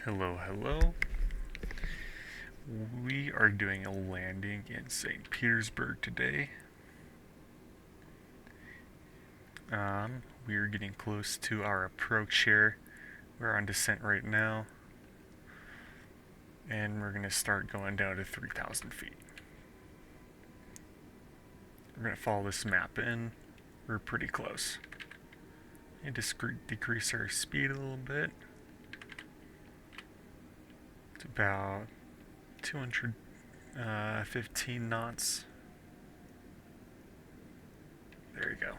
Hello, hello. We are doing a landing in St. Petersburg today. We are getting close to our approach here. We're on descent right now, and we're going to start going down to 3,000 feet. We're going to follow this map in. We're pretty close. And decrease our speed a little bit. It's about 215 knots. There you go.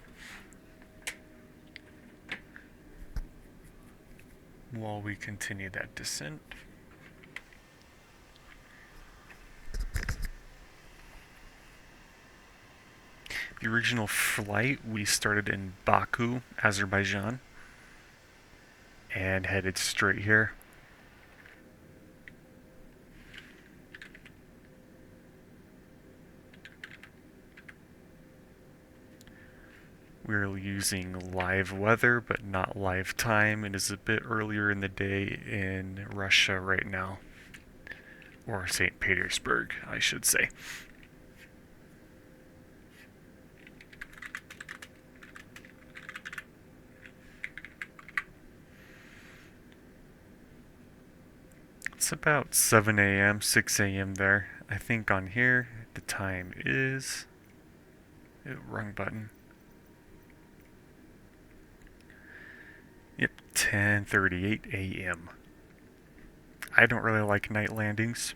While we continue that descent. The original flight, we started in Baku, Azerbaijan, and headed straight here. We're using live weather, but not live time. It is a bit earlier in the day in Russia right now. Or St. Petersburg, I should say. It's about 7 a.m., 6 a.m. there. I think on here the time is... wrong button. Yep, 10:38 a.m. I don't really like night landings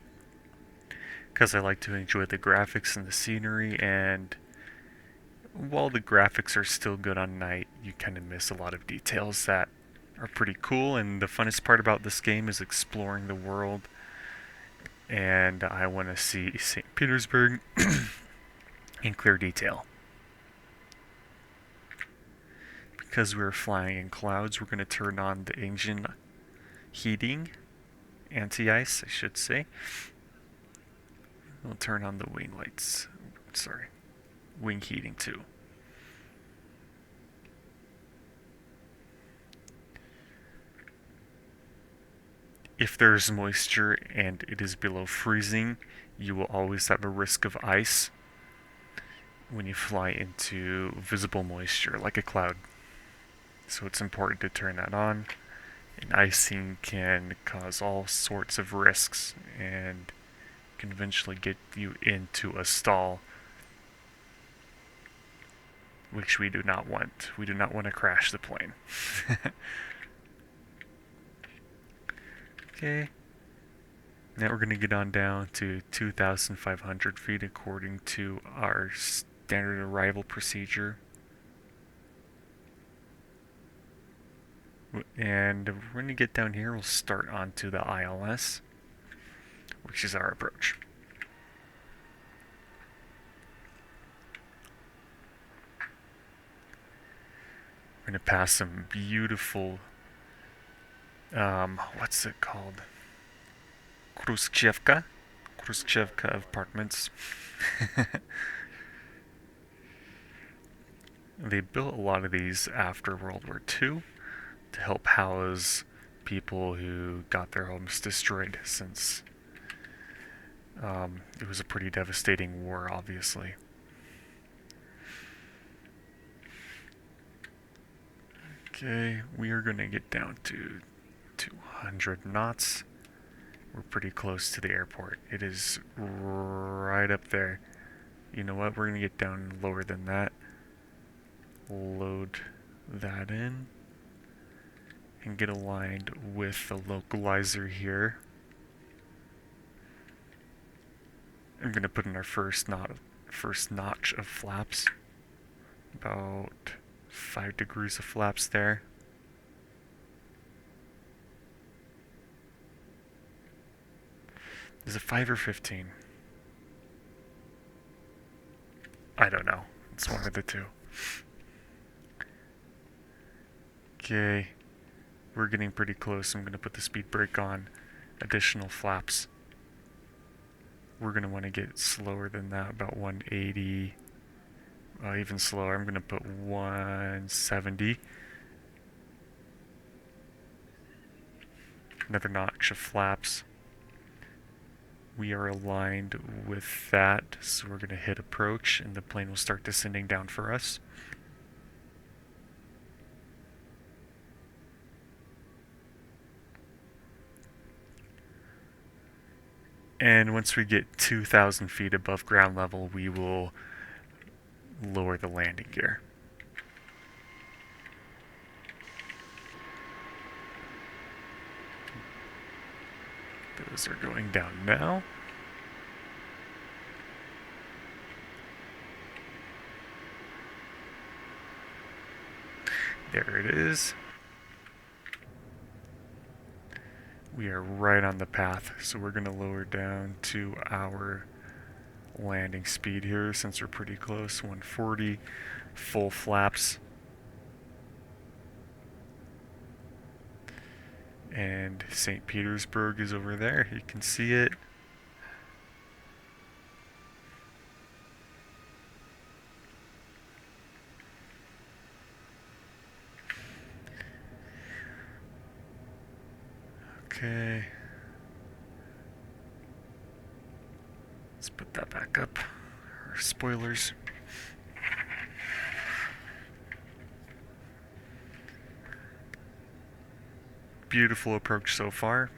because I like to enjoy the graphics and the scenery, and while the graphics are still good on night, you kind of miss a lot of details that are pretty cool, and the funnest part about this game is exploring the world, and I want to see St. Petersburg in clear detail. Because we're flying in clouds, we're going to turn on the engine heating, anti-ice I should say. We'll turn on the wing lights, wing heating too. If there's moisture and it is below freezing, you will always have a risk of ice when you fly into visible moisture like a cloud. So it's important to turn that on. And icing can cause all sorts of risks and can eventually get you into a stall, which we do not want. We do not want to crash the plane. Okay. Now we're going to get on down to 2,500 feet according to our standard arrival procedure. And we're going to get down here, we'll start onto the ILS, which is our approach. We're going to pass some beautiful, what's it called? Khrushchevka apartments. They built a lot of these after World War II to help house people who got their homes destroyed, since it was a pretty devastating war, obviously. Okay, we are going to get down to 200 knots. We're pretty close to the airport. It is right up there. You know what? We're going to get down lower than that. Load that in. And get aligned with the localizer here. I'm going to put in our first notch of flaps. About 5 degrees of flaps there. Is it 5 or 15? I don't know. It's one of the two. Okay. We're getting pretty close. I'm going to put the speed brake on. Additional flaps. We're going to want to get slower than that, about 180. Even slower. I'm going to put 170. Another notch of flaps. We are aligned with that, so we're going to hit approach and the plane will start descending down for us. And once we get 2,000 feet above ground level, we will lower the landing gear. Those are going down now. There it is. We are right on the path, so we're going to lower down to our landing speed here since we're pretty close. 140, full flaps. And St. Petersburg is over there. You can see it. Okay. Let's put that back up. Our spoilers. Beautiful approach so far.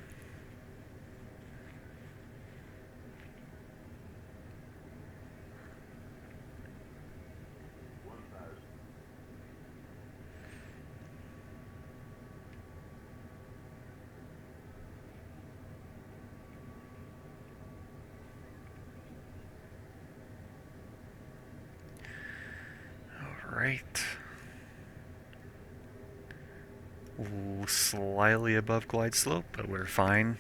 Right. Slightly above glide slope, but we're fine.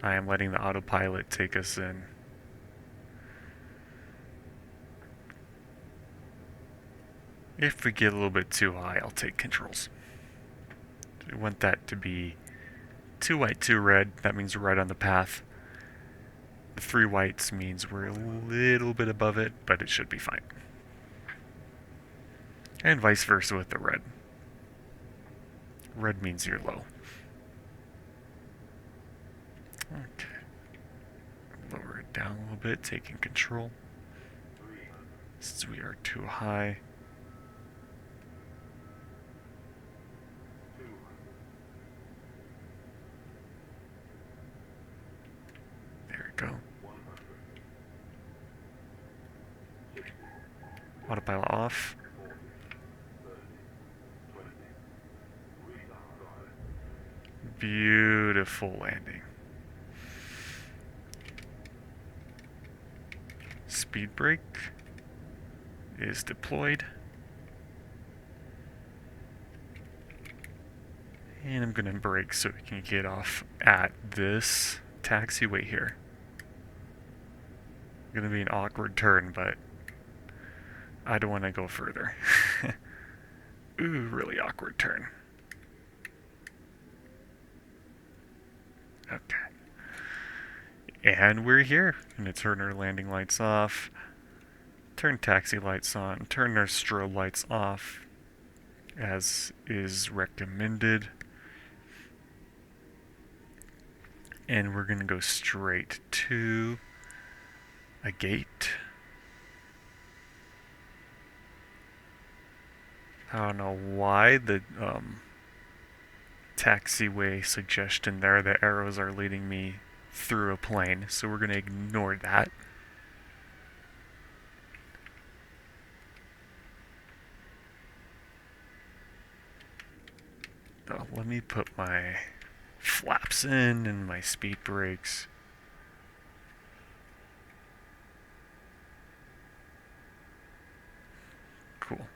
I am letting the autopilot take us in. If we get a little bit too high, I'll take controls. We want that to be 2 white, 2 red. That means we're right on the path. The 3 whites means we're a little bit above it, but it should be fine. And vice versa with the red. Red means you're low. Okay. Lower it down a little bit, taking control. Since we are too high. There we go. Autopilot off. Beautiful landing. Speed brake is deployed. And I'm going to brake so we can get off at this taxiway here. Going to be an awkward turn, but I don't want to go further. Ooh, really awkward turn. Okay. And we're here. I'm going to turn our landing lights off, turn taxi lights on, turn our strobe lights off, as is recommended. And we're going to go straight to a gate. I don't know why the taxiway suggestion there, the arrows are leading me through a plane, so we're going to ignore that. Oh, let me put my flaps in and my speed brakes. Cool.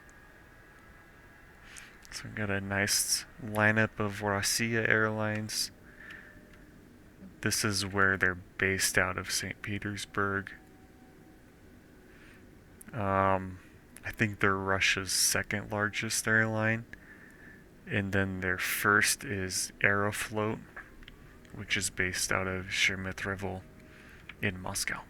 So we've got a nice lineup of Rossiya Airlines. This is where they're based out of St. Petersburg. I think they're Russia's second largest airline. And then their first is Aeroflot, which is based out of Sheremetyevo in Moscow.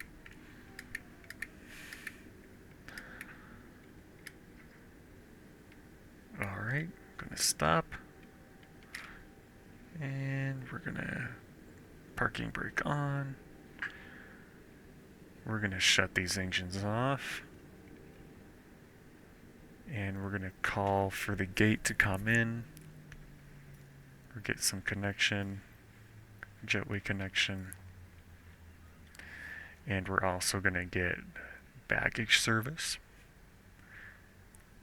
Alright, gonna stop. And we're gonna parking brake on. We're gonna shut these engines off. And we're gonna call for the gate to come in. Or get some connection, jetway connection. And we're also gonna get baggage service.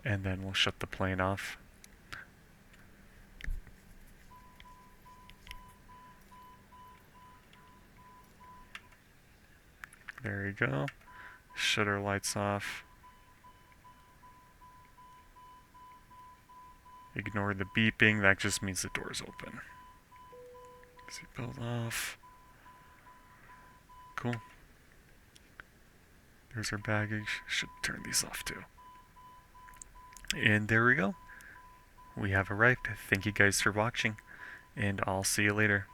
And then we'll shut the plane off. There you go. Shut our lights off. Ignore the beeping, that just means the door's open. Seatbelt off. Cool. There's our baggage. Should turn these off too. And there we go. We have arrived. Thank you guys for watching, and I'll see you later.